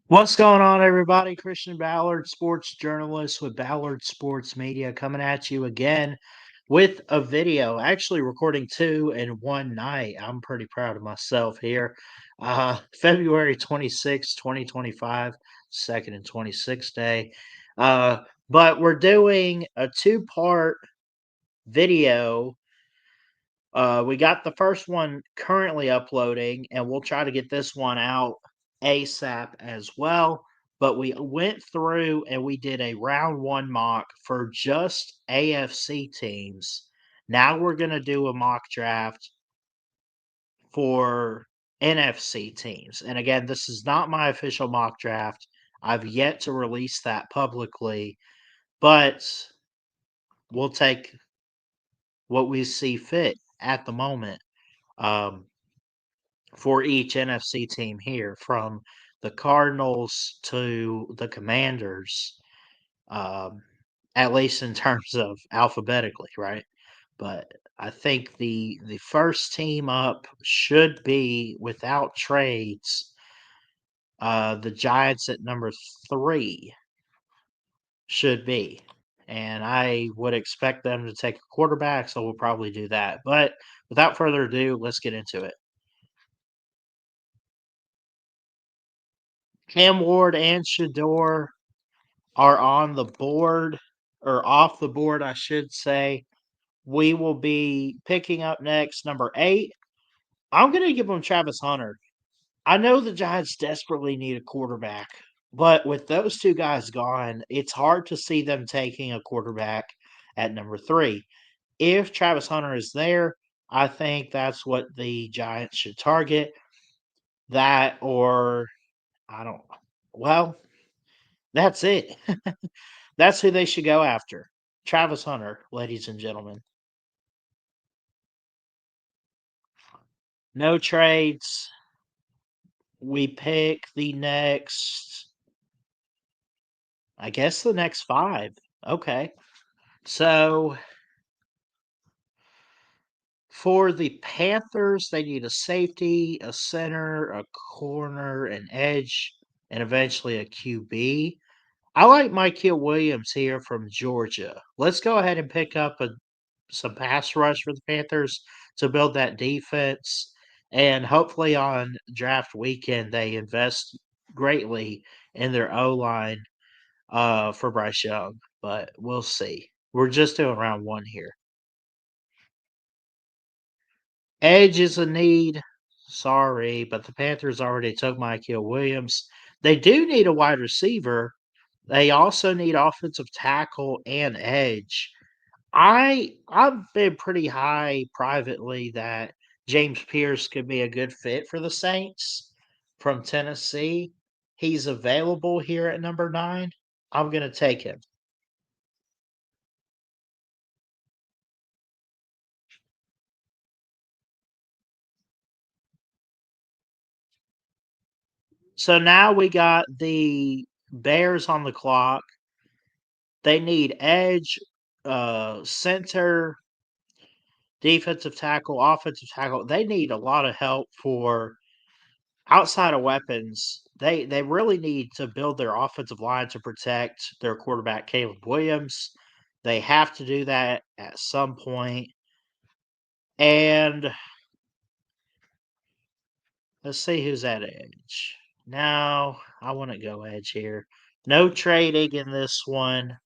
What's going on, everybody? Christian Ballard, sports journalist with Ballard Sports Media, coming at you again with a video. Actually, recording two in one night. I'm pretty proud of myself here. February 26, 2025, second and 26th day. But we're doing a two-part video. We got the first one currently uploading, and we'll try to get this one out ASAP as well. But we went through and we did a round one mock for just AFC teams. Now we're going to do a mock draft for NFC teams. And again, this is not my official mock draft. I've yet to release that publicly, but we'll take what we see fit at the moment. Um, for each NFC team here, from the Cardinals to the Commanders, um, at least in terms of alphabetically, right? But I think the first team up should be, without trades, the Giants at number 3 should be. And I would expect them to take a quarterback, so we'll probably do that. But without further ado, let's get into it. Cam Ward and Shador are on the board, or off the board, I should say. We will be picking up next, number 8. I'm going to give them Travis Hunter. I know the Giants desperately need a quarterback, but with those two guys gone, it's hard to see them taking a quarterback at number 3. If Travis Hunter is there, I think that's what the Giants should target. That, or I don't, well, that's it. That's who they should go after. Travis Hunter, ladies and gentlemen. No trades. We pick the next, I guess the next 5. Okay. So for the Panthers, they need a safety, a center, a corner, an edge, and eventually a QB. I like Mykeel Williams here from Georgia. Let's go ahead and pick up some pass rush for the Panthers to build that defense. And hopefully on draft weekend, they invest greatly in their O line for Bryce Young. But we'll see. We're just doing round one here. Edge is a need. Sorry, but the Panthers already took Mykeel Williams. They do need a wide receiver. They also need offensive tackle and edge. I've been pretty high privately that James Pierce could be a good fit for the Saints from Tennessee. He's available here at number 9. I'm gonna take him. So now we got the Bears on the clock. They need edge, center, defensive tackle, offensive tackle. They need a lot of help for outside of weapons. They really need to build their offensive line to protect their quarterback Caleb Williams. They have to do that at some point. And let's see who's at edge. Now I want to go edge here. No trading in this one.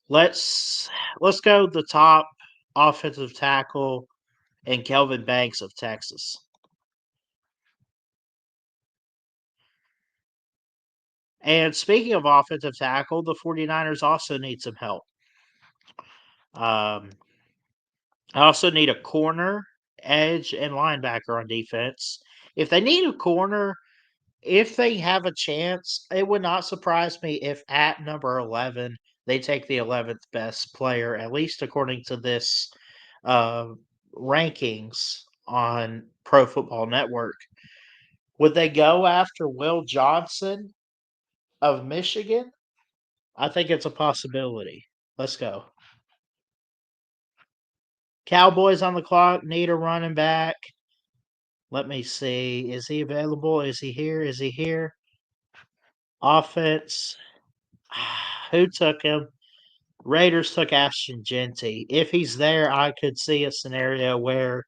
Let's let's go the top offensive tackle and Kelvin Banks of Texas. And speaking of offensive tackle, the 49ers also need some help. Um, I also need a corner, edge, and linebacker on defense. If they need a corner, if they have a chance, it would not surprise me if at number 11 they take the 11th best player, at least according to this uh, rankings on Pro Football Network. Would they go after Will Johnson of Michigan? I think it's a possibility. Let's go. Cowboys on the clock, need a running back. Let me see. Is he available? Is he here? Is he here? Offense, who took him? Raiders took Ashton Genty. If he's there, I could see a scenario where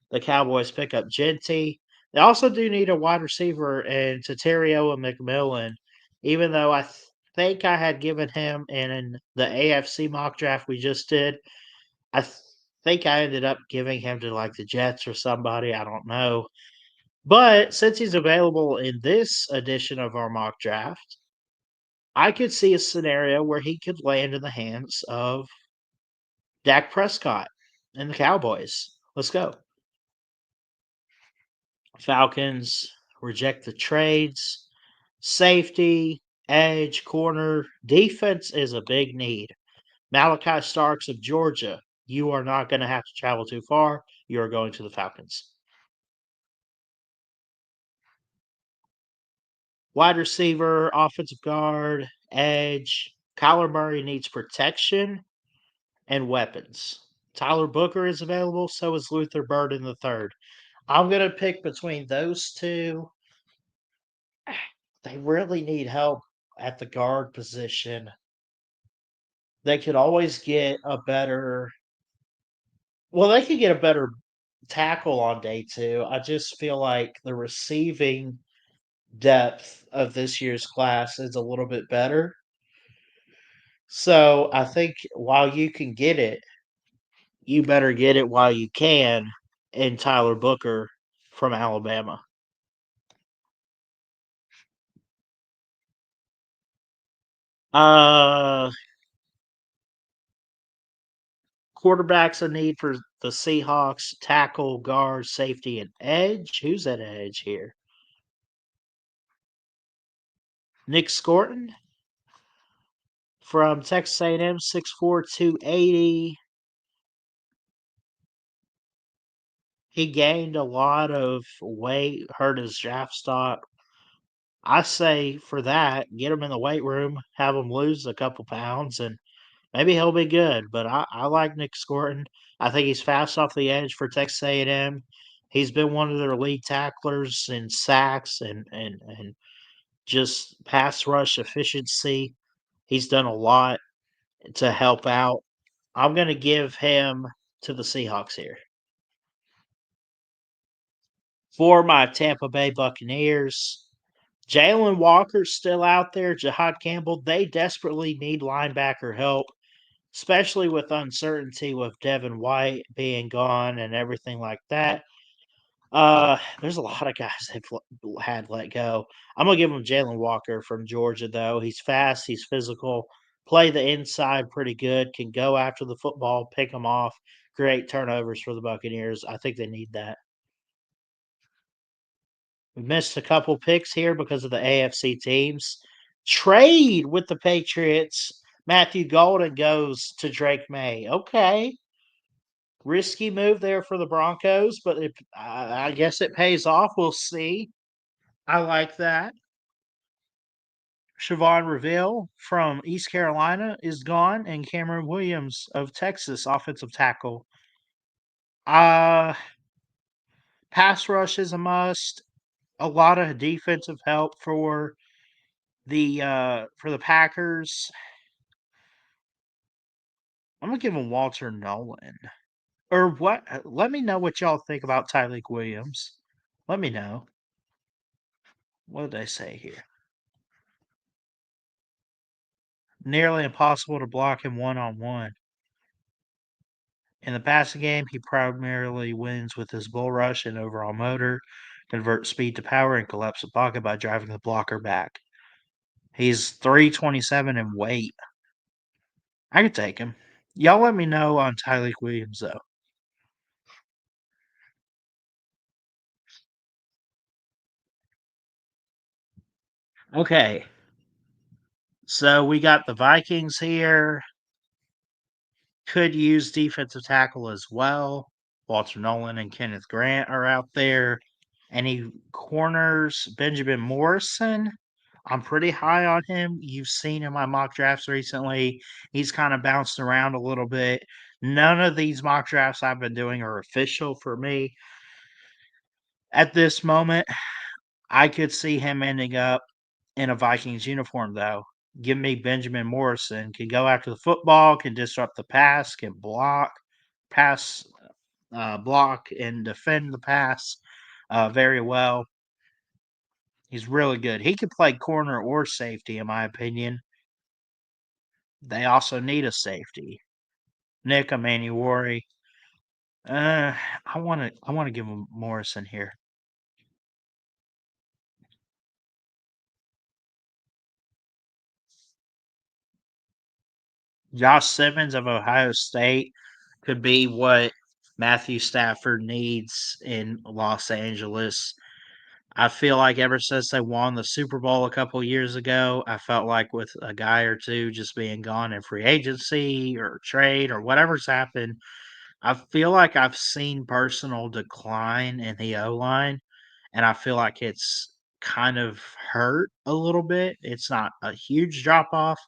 the Cowboys pick up Genty. They also do need a wide receiver in Tatario and McMillan, even though think I had given him in the AFC mock draft we just did. I think I ended up giving him to like the Jets or somebody. I don't know. But since he's available in this edition of our mock draft, I could see a scenario where he could land in the hands of Dak Prescott and the Cowboys. Let's go. Falcons reject the trades. Safety, edge, corner, defense is a big need. Malachi Starks of Georgia, you are not going to have to travel too far. You are going to the Falcons. Wide receiver, offensive guard, edge. Kyler Murray needs protection and weapons. Tyler Booker is available, so is Luther Burden III. I'm going to pick between those two. They really need help at the guard position. They could always get a better they could get a better tackle on day 2. I just feel like the receiving depth of this year's class is a little bit better. So, I think while you can get it, you better get it while you can in Tyler Booker from Alabama. Uh, Quarterback's a need for the Seahawks, tackle, guard, safety, and edge. Who's at edge here? Nick Scorton from Texas A&M, 6'4", 280. He gained a lot of weight, hurt his draft stock. I say for that, get him in the weight room, have him lose a couple pounds, and maybe he'll be good. But I like Nick Scorton. I think he's fast off the edge for Texas A&M. He's been one of their lead tacklers in sacks and just pass rush efficiency. He's done a lot to help out. I'm going to give him to the Seahawks here. For my Tampa Bay Buccaneers, Jalen Walker's still out there. Jahad Campbell, they desperately need linebacker help, especially with uncertainty with Devin White being gone and everything like that. There's a lot of guys they've had let go. I'm gonna give him Jalen Walker from Georgia, though. He's fast, he's physical, play the inside pretty good, can go after the football, pick them off, create turnovers for the Buccaneers. I think they need that. We missed a couple picks here because of the AFC teams. Trade with the Patriots. Matthew Golden goes to Drake May. Okay. Risky move there for the Broncos, but I guess it pays off. We'll see. I like that. Siobhan Reveal from East Carolina is gone, and Cameron Williams of Texas, offensive tackle. Uh, Pass rush is a must. A lot of defensive help for the Packers. I'm gonna give him Walter Nolan. Or what? Let me know what y'all think about Tyleek Williams. Let me know. What did they say here? Nearly impossible to block him one-on-one. In the passing game, he primarily wins with his bull rush and overall motor, convert speed to power, and collapse the pocket by driving the blocker back. He's 327 in weight. I could take him. Y'all let me know on Tyleek Williams, though. Okay. So we got the Vikings here. Could use defensive tackle as well. Walter Nolan and Kenneth Grant are out there. Any corners? Benjamin Morrison. I'm pretty high on him. You've seen in my mock drafts recently. He's kind of bounced around a little bit. None of these mock drafts I've been doing are official for me. At this moment, I could see him ending up in a Vikings uniform, though. Give me Benjamin Morrison. Can go after the football, can disrupt the pass, can pass, block, and defend the pass very well. He's really good. He could play corner or safety, in my opinion. They also need a safety. Nick Emanuori. I want to give him Morrison here. Josh Simmons of Ohio State could be what Matthew Stafford needs in Los Angeles. I feel like ever since they won the Super Bowl a couple years ago, I felt like with a guy or two just being gone in free agency or trade or whatever's happened, I feel like I've seen personal decline in the O line, and I feel like it's kind of hurt a little bit. It's not a huge drop off,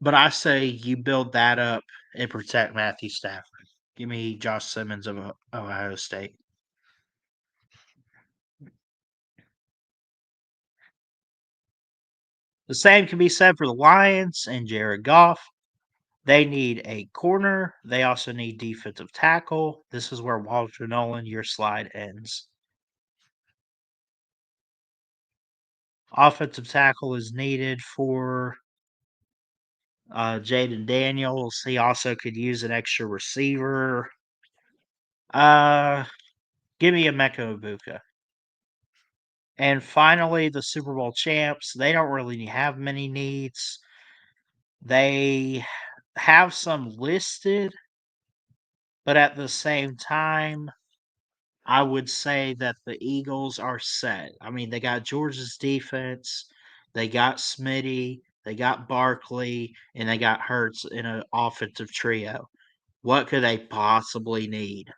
but I say you build that up and protect Matthew Stafford. Give me Josh Simmons of Ohio State. The same can be said for the Lions and Jared Goff. They need a corner. They also need defensive tackle. This is where Walter Nolan, your slide ends. Offensive tackle is needed for Jaden Daniels. He also could use an extra receiver. Uh, Give me a Mecca Ibuka. And finally, the Super Bowl champs. They don't really have many needs. They have some listed, but at the same time, I would say that the Eagles are set. I mean, they got Georgia's defense, they got Smitty, they got Barkley, and they got Hurts in an offensive trio. What could they possibly need?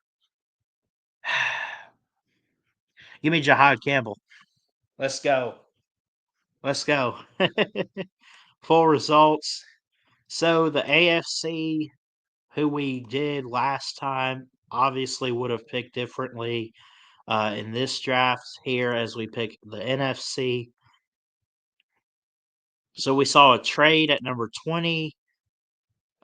Give me Jahad Campbell. Let's go. Let's go. Full results. So the AFC, who we did last time, obviously would have picked differently in this draft here as we pick the NFC. So we saw a trade at number 20.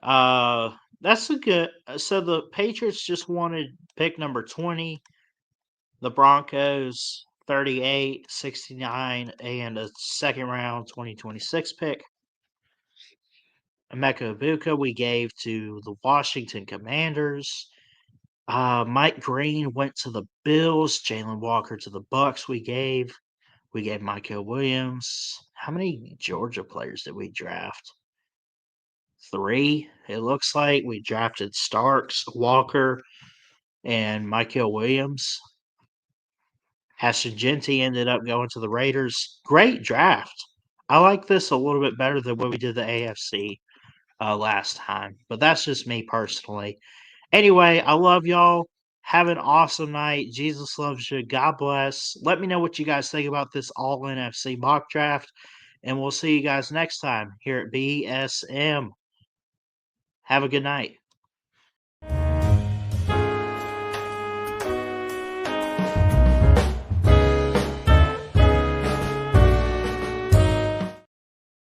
That's a good. So the Patriots just wanted pick number 20, the Broncos 38, 69, and a second round 2026 pick. Emeka Ibuka we gave to the Washington Commanders. Mike Green went to the Bills. Jalen Walker to the Bucks. We gave Michael Williams. How many Georgia players did we draft? 3. It looks like we drafted Starks, Walker, and Michael Williams. Genty ended up going to the Raiders. Great draft. I like this a little bit better than when we did the AFC last time, but that's just me personally. Anyway, I love y'all. Have an awesome night. Jesus loves you. God bless. Let me know what you guys think about this all NFC mock draft, and we'll see you guys next time here at BSM. Have a good night.